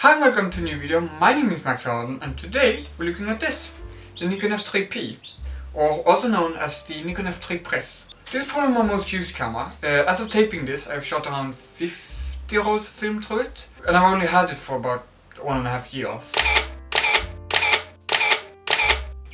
Hi and welcome to a new video. My name is Max Harden and today we're looking at this, the Nikon f3P, or also known as the Nikon f3 Press. This is probably my most used camera. As of taping this, I've shot around 50 rolls of film through it, and I've only had it for about 1.5 years.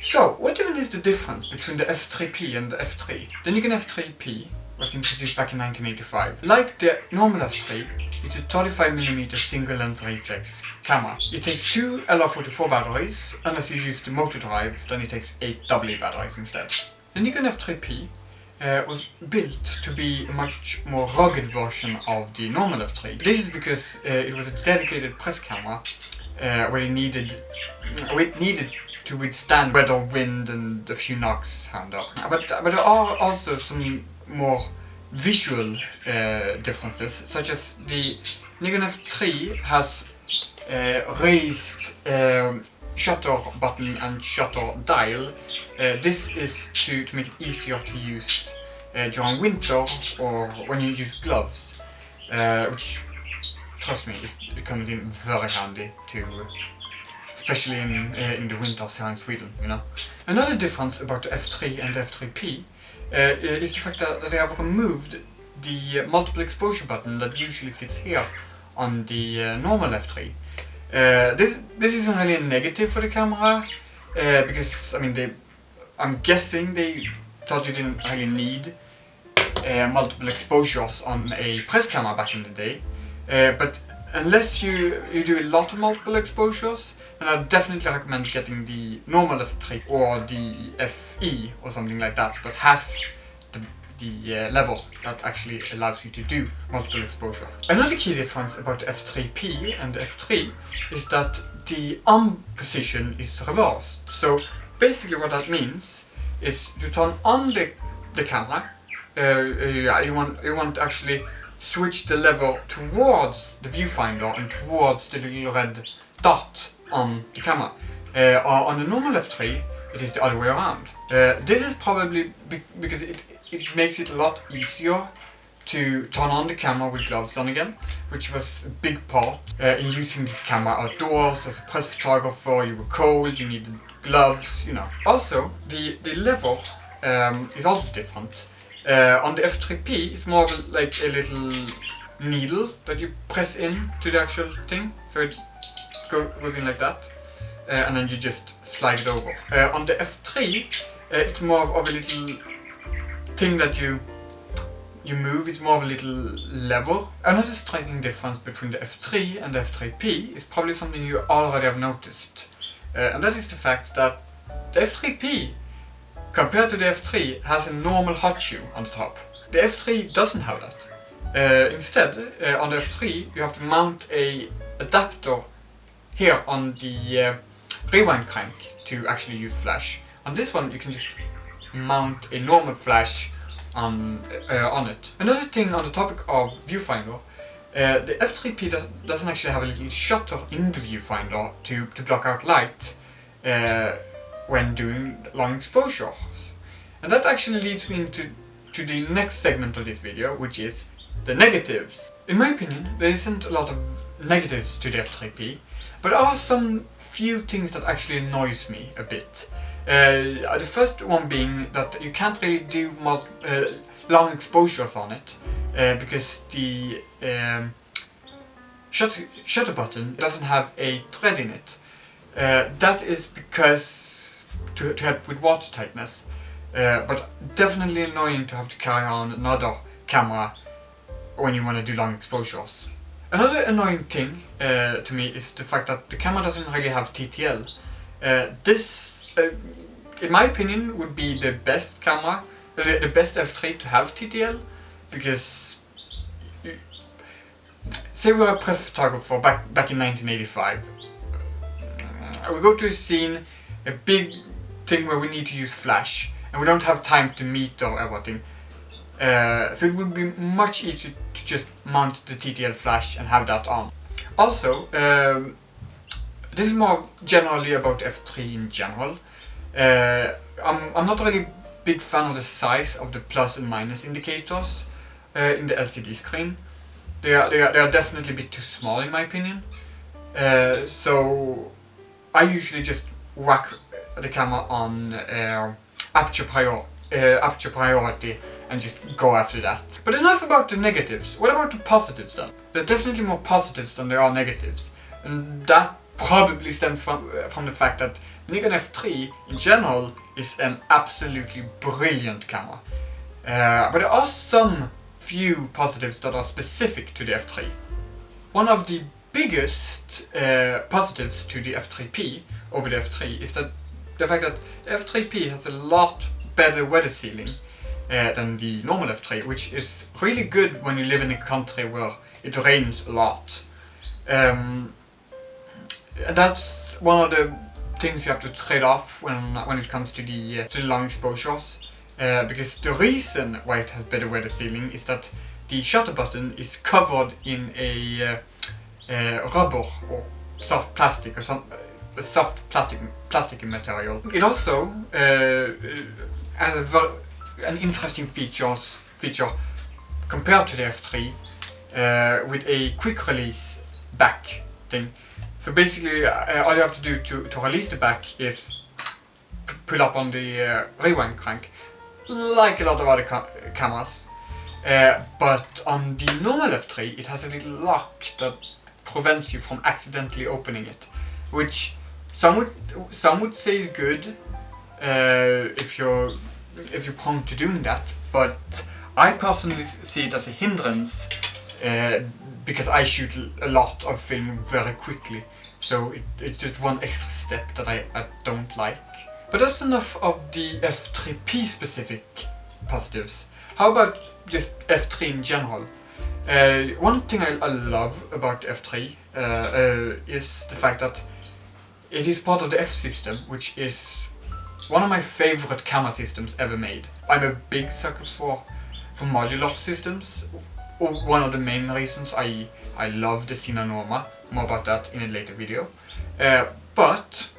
So, what even is the difference between the f3P and the f3? The Nikon f3P was introduced back in 1985. Like the normal f3, it's a 35mm single lens reflex camera. It takes 2 LR44 batteries. Unless you use the motor drive, then it takes 8 AA batteries instead. The Nikon f3P was built to be a much more rugged version of the normal f3. This is because it was a dedicated press camera where it needed to withstand weather, wind and a few knocks here and there. But there are also some more visual differences, such as the Nikon f3 has raised shutter button and shutter dial. This is to make it easier to use during winter or when you use gloves, which, trust me, it comes in very handy too. Especially in the winters here in Sweden, you know. Another difference about the f3 and the f3P is the fact that they have removed the multiple exposure button that usually sits here on the normal f3. This isn't really a negative for the camera, because I mean I'm guessing they thought you didn't really need multiple exposures on a press camera back in the day. But unless you do a lot of multiple exposures, and I definitely recommend getting the normal f3 or the FE or something like that has the level that actually allows you to do multiple exposures. Another key difference about the f3P and the f3 is that the arm position is reversed. So basically what that means is to turn on the camera, you want to actually switch the lever towards the viewfinder and towards the little red dot on the camera. On the normal f3, it is the other way around. This is probably because it makes it a lot easier to turn on the camera with gloves on again, which was a big part in using this camera outdoors. As a press photographer, you were cold, you needed gloves, you know. Also, the lever is also different. On the f3P, it's more like a little needle that you press in to the actual thing, so it goes in like that, and then you just slide it over. On the f3, it's more of a little thing that you move. It's more of a little lever. Another striking difference between the f3 and the f3P is probably something you already have noticed, and that is the fact that the f3P, compared to the f3, has a normal hot shoe on the top. The f3 doesn't have that. Instead, on the f3, you have to mount a adapter here on the rewind crank to actually use flash. On this one, you can just mount a normal flash on it. Another thing on the topic of viewfinder, the f3P doesn't actually have a little shutter in the viewfinder to block out light when doing long exposures. And that actually leads me into the next segment of this video, which is the negatives. In my opinion, there isn't a lot of negatives to the f3P, but there are some few things that actually annoys me a bit. The first one being that you can't really do long exposures on it, because the shutter button doesn't have a thread in it. That is because to help with water tightness, but definitely annoying to have to carry on another camera when you want to do long exposures. Another annoying thing to me is the fact that the camera doesn't really have TTL. This, in my opinion, would be the best camera, the best f3 to have TTL, because say we're a press photographer back in 1985. We go to a scene, a big thing where we need to use flash, and we don't have time to meter everything. So it would be much easier to just mount the TTL flash and have that on. Also, this is more generally about f3 in general. I'm not really a big fan of the size of the plus and minus indicators in the LCD screen. They are definitely a bit too small in my opinion. So I usually just whack the camera on aperture priority and just go after that. But enough about the negatives. What about the positives then? There are definitely more positives than there are negatives, and that probably stems from the fact that Nikon f3 in general is an absolutely brilliant camera. But there are some few positives that are specific to the f3. One of the biggest positives to the f3P over the f3 is that the fact that the f3P has a lot better weather sealing than the normal f3, which is really good when you live in a country where it rains a lot. And that's one of the things you have to trade off when it comes to the long exposures. Because the reason why it has better weather sealing is that the shutter button is covered in a rubber or soft plastic or some soft plastic material. It also has an interesting feature compared to the f3 with a quick release back thing. So basically all you have to do to release the back is pull up on the rewind crank, like a lot of other cameras. But on the normal f3 it has a little lock that prevents you from accidentally opening it, which some would say is good if you're prone to doing that, but I personally see it as a hindrance because I shoot a lot of film very quickly, so it's just one extra step that I don't like. But that's enough of the f3P specific positives. How about just f3 in general? One thing I love about f3 is the fact that it is part of the F system, which is one of my favorite camera systems ever made. I'm a big sucker for modular systems. One of the main reasons I love the Sina Norma. More about that in a later video. But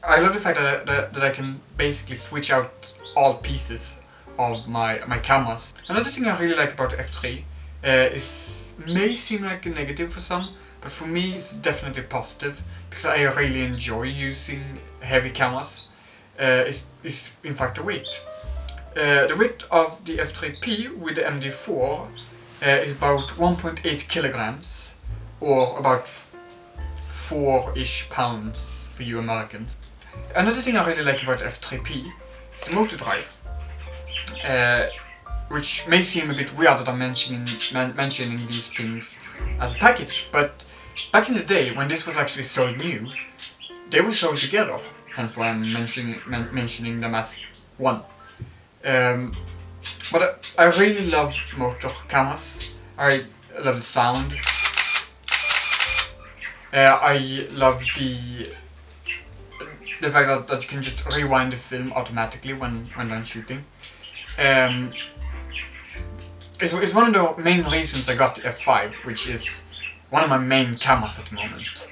I love the fact that I can basically switch out all pieces of my cameras. Another thing I really like about f3 may seem like a negative for some, but for me it's definitely positive because I really enjoy using heavy cameras. Is in fact the weight. The weight of the f3P with the MD4 is about 1.8 kilograms, or about 4-ish pounds for you Americans. Another thing I really like about f3P is the motor drive, which may seem a bit weird that I'm mentioning these things as a package, but back in the day when this was actually sold new, they were sold together, hence why I'm mentioning them as one. But I really love motor cameras. I love the sound. I love the fact that you can just rewind the film automatically when done shooting. It's one of the main reasons I got the f5, which is one of my main cameras at the moment.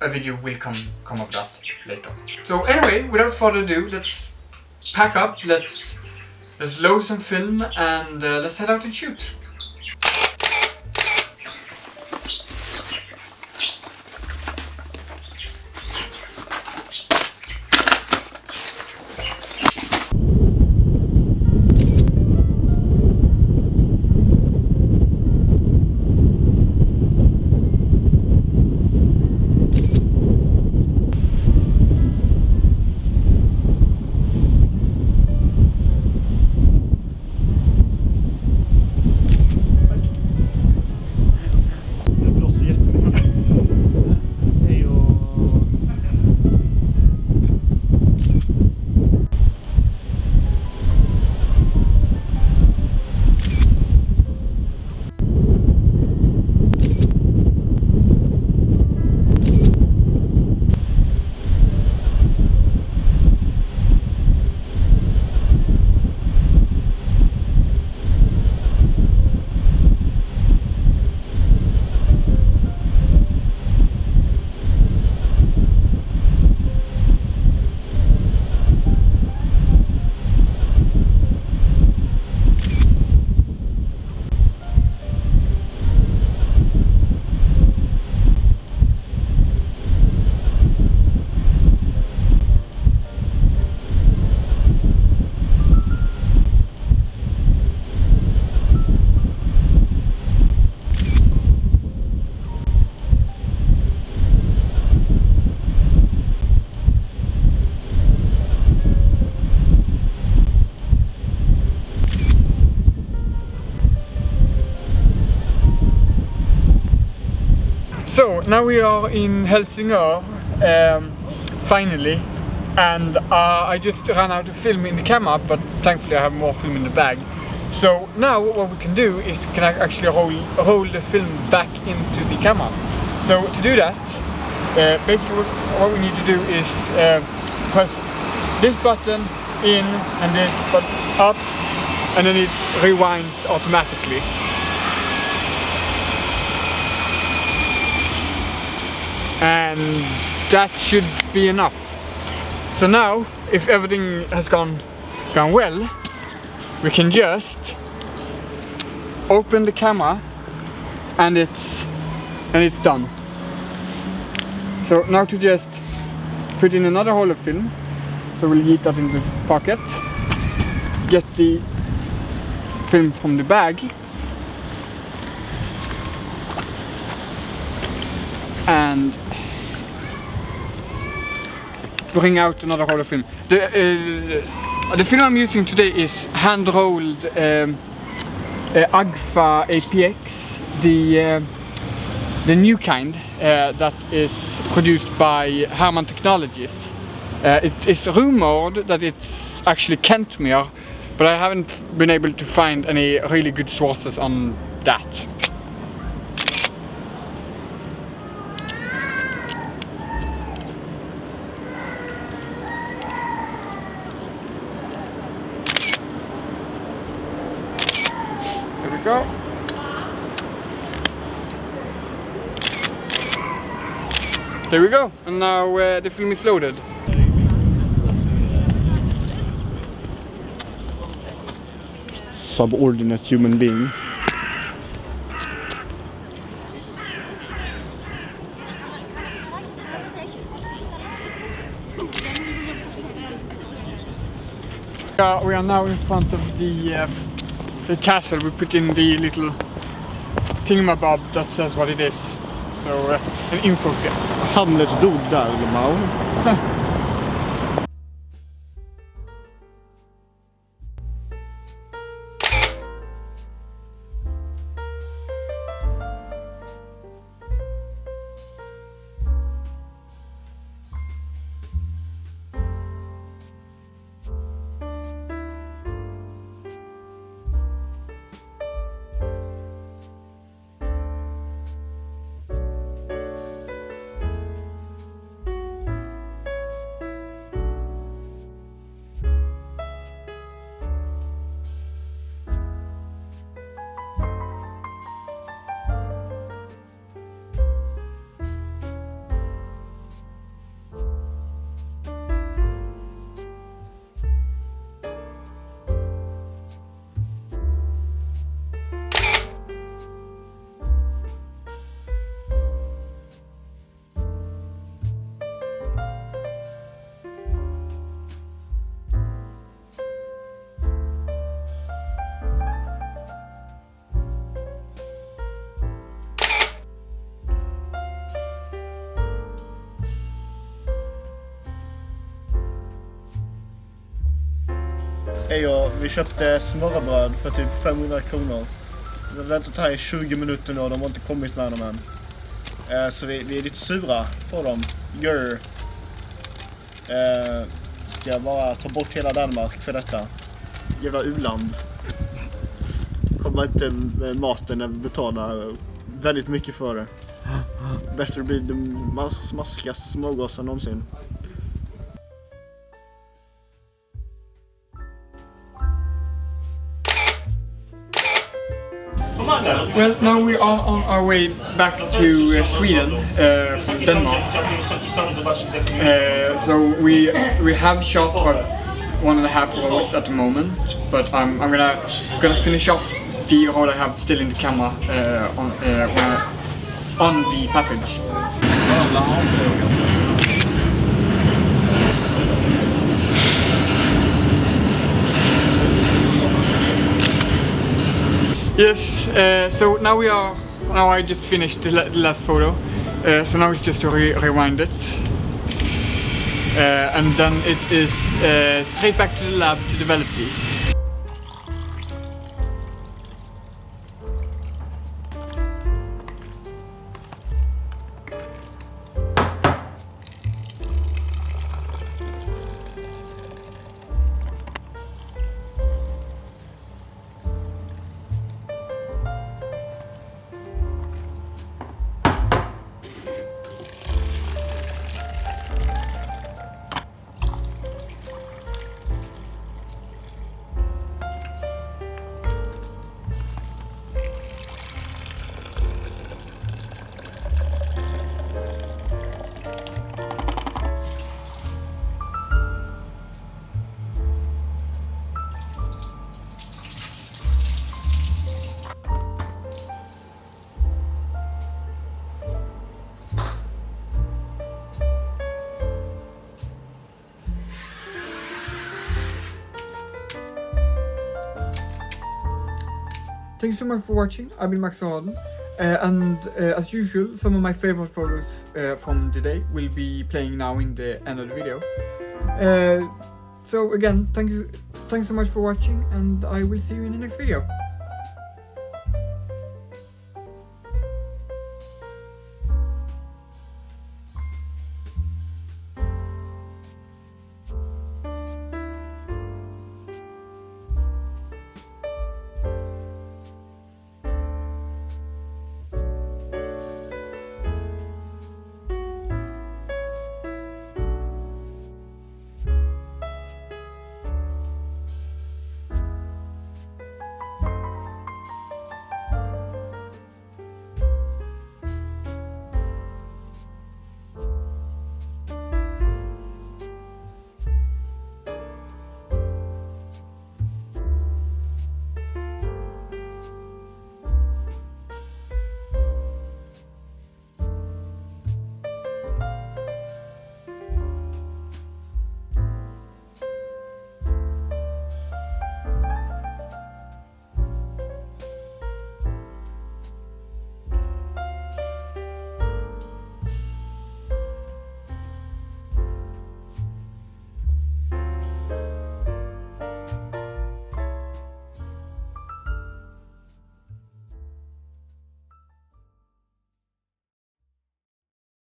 A video will come of that later. So anyway, without further ado, let's pack up, let's load some film, and let's head out and shoot. So now we are in Helsingør, finally, and I just ran out of film in the camera, but thankfully I have more film in the bag. So now what we can do is we can actually roll the film back into the camera. So to do that, basically what we need to do is press this button in and this button up, and then it rewinds automatically. And that should be enough. So now, if everything has gone well, we can just open the camera and it's done. So now to just put in another roll of film. So we'll get that in the pocket, get the film from the bag, and bring out another roll of film. The film I'm using today is hand-rolled Agfa APX, the new kind that is produced by Herman Technologies. It is rumored that it's actually Kentmere, but I haven't been able to find any really good sources on that. There we go. There we go, and now the film is loaded. Subordinate human being. We are now in front of the castle. We put in the little thingamabob that says what it is. So an info field. Handelsdod där, Lemau. Vi köpte smörrebröd för typ 500 kronor. Vi har väntat här i 20 minuter nu och de har inte kommit med dem än. Så vi är lite sura på dem. Ska bara ta bort hela Danmark för detta. Jävla u-land. Kommer inte med maten när vi betalar väldigt mycket för det. Bättre blir den smaskigaste smörgåsen någonsin. Well, now we are on our way back to Sweden from Denmark. So we have shot for 1.5 rolls at the moment, but I'm gonna finish off the roll I have still in the camera on the passage. Yes, so now I just finished the last photo, so now it's just to rewind it, and then it is straight back to the lab to develop these. thank you so much for watching. I've been Max Harden. And as usual, some of my favorite photos from the day will be playing now in the end of the video. So again, thanks so much for watching, and I will see you in the next video.